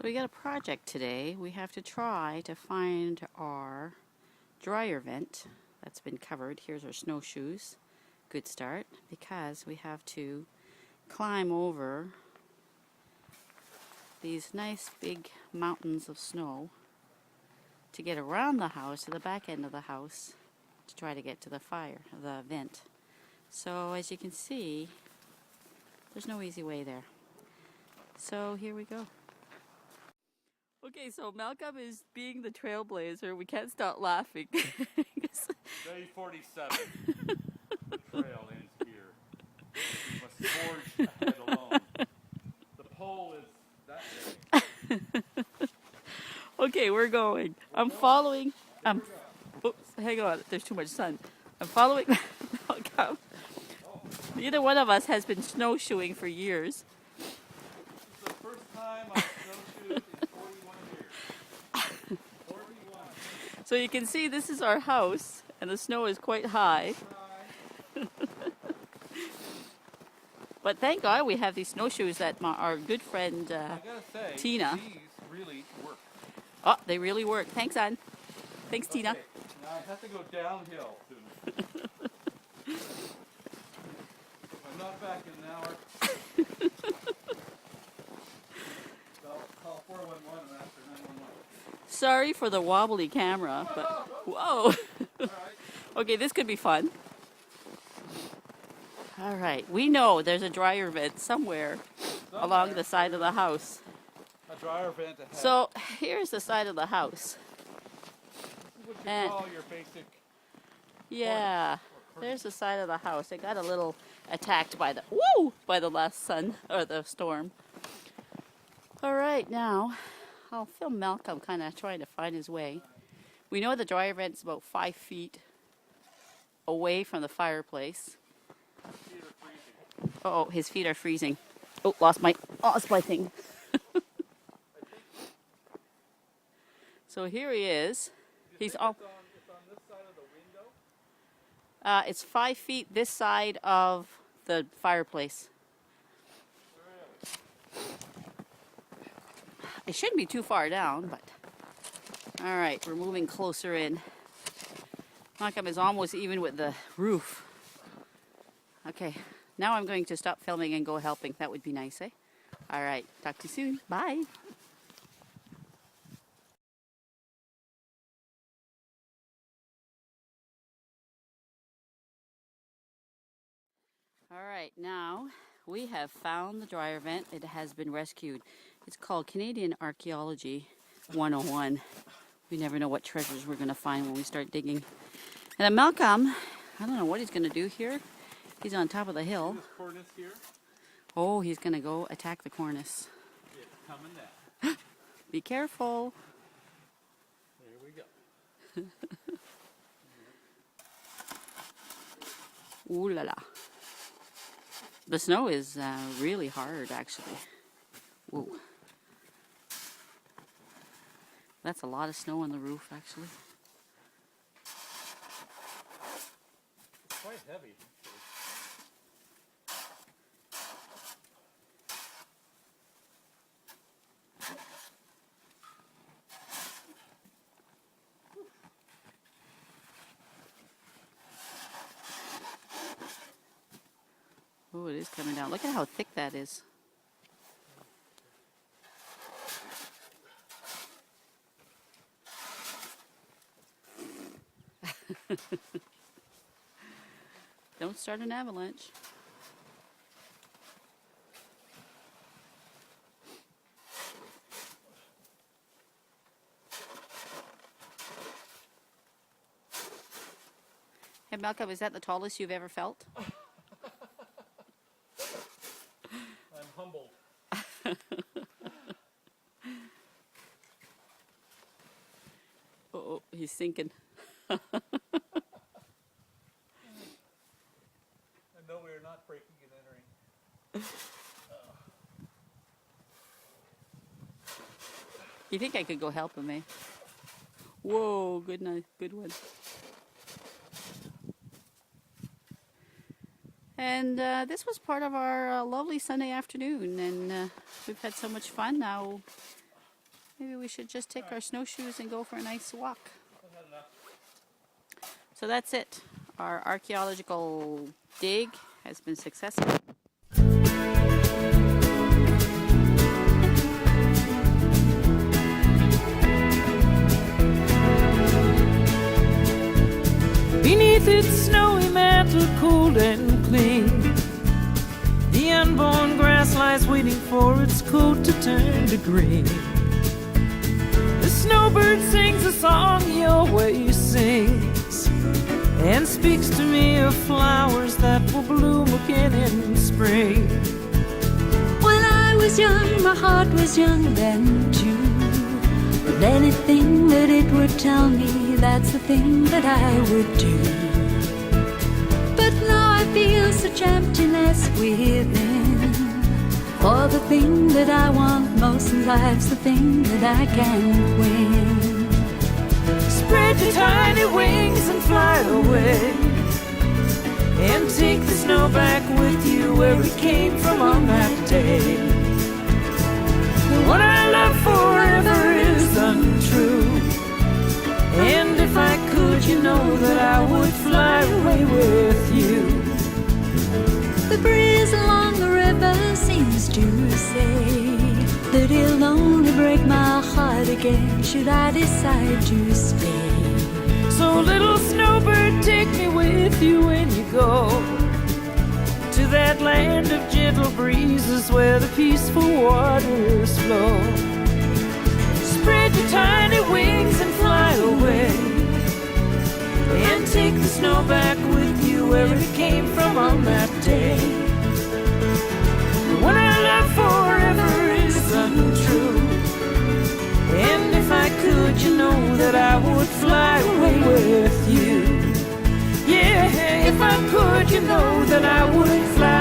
So we got a project today. We have to try to find our dryer vent that's been covered. Here's our snowshoes. Good start, because we have to climb over these nice big mountains of snow to get around the house to the back end of the house to try to get to the vent. So as you can see, there's no easy way there. So here we go. Okay, so Malcolm is being the trailblazer. We can't stop laughing. Day 47. The trail ends here. We must forge ahead alone. The pole is that way. Okay, we're going. I'm following. Oops, hang on. There's too much sun. I'm following Malcolm. Neither one of us has been snowshoeing for years. This is the first time I've snowshoed in 41 years. 41. So you can see this is our house, and the snow is quite high. But thank God we have these snowshoes that our good friend I gotta say, Tina. these really work. Oh, they really work. Thanks, Ann. Thanks, Tina. Okay, now I have to go downhill soon. I'm not back in an hour. I'll call 411 and ask for 911. Sorry for the wobbly camera, but whoa. Alright. Okay, this could be fun. All right, we know there's a dryer vent somewhere along the side of the house. A dryer vent ahead. So here's the side of the house. This is what you and- call your basic. Yeah, there's the side of the house. It got a little attacked by the last sun or the storm. All right, now I'll film Malcolm kind of trying to find his way. We know the dryer vent's about 5 feet away from the fireplace. Feet are freezing. Oh, his feet are freezing. Oh, lost my thing. So here he is. He's all. It's on this side of the window. It's 5 feet this side of the fireplace. It shouldn't be too far down, but all right, we're moving closer in. Malcolm is almost even with the roof. Okay, now I'm going to stop filming and go helping. That would be nice, eh? All right, talk to you soon. Bye. All right, now we have found the dryer vent. It has been rescued. It's called Canadian Archaeology 101. We never know what treasures we're going to find when we start digging. And then Malcolm, I don't know what he's going to do here. He's on top of the hill. This cornice here. Oh, he's going to go attack the cornice. It's coming down. Be careful. There we go. Ooh la la. The snow is really hard, actually. Whoa. That's a lot of snow on the roof, actually. It's quite heavy. Oh, it is coming down. Look at how thick that is. Don't start an avalanche. Hey, Malcolm, is that the tallest you've ever felt? I'm humbled. Oh, he's sinking. I know we are not breaking and entering. You think I could go help him, eh? Whoa, good night, good one. And this was part of our lovely Sunday afternoon, and we've had so much fun. Now maybe we should just take our snowshoes and go for a nice walk. I've had enough. So that's it. Our archaeological dig has been successful. Beneath its snowy mantle, cold and clean, the unborn grass lies waiting for its coat to turn to green. The snowbird sings a song he always sings, and speaks to me of flowers that will bloom again in spring. When I was young, my heart was young then too. And anything that it would tell me, that's the thing that I would do. But now I feel such emptiness within, for the thing that I want most in life's the thing that I can't win. Spread your tiny wings and fly away, and take the snow back with you where it came from on that day. What I love forever is untrue, and if I could, you know that I would fly away with you. The breeze along the river seems to say that it'll only break my heart again should I decide to stay. So little snowbird, take me with you when you go to that land of gentle breezes where the peaceful waters flow. Spread your tiny wings and fly away, and take the snow back with you where it came from on that day. What I love forever is untrue, and if I could, you know that I would fly away with you. Yeah, if I could, you know that I would fly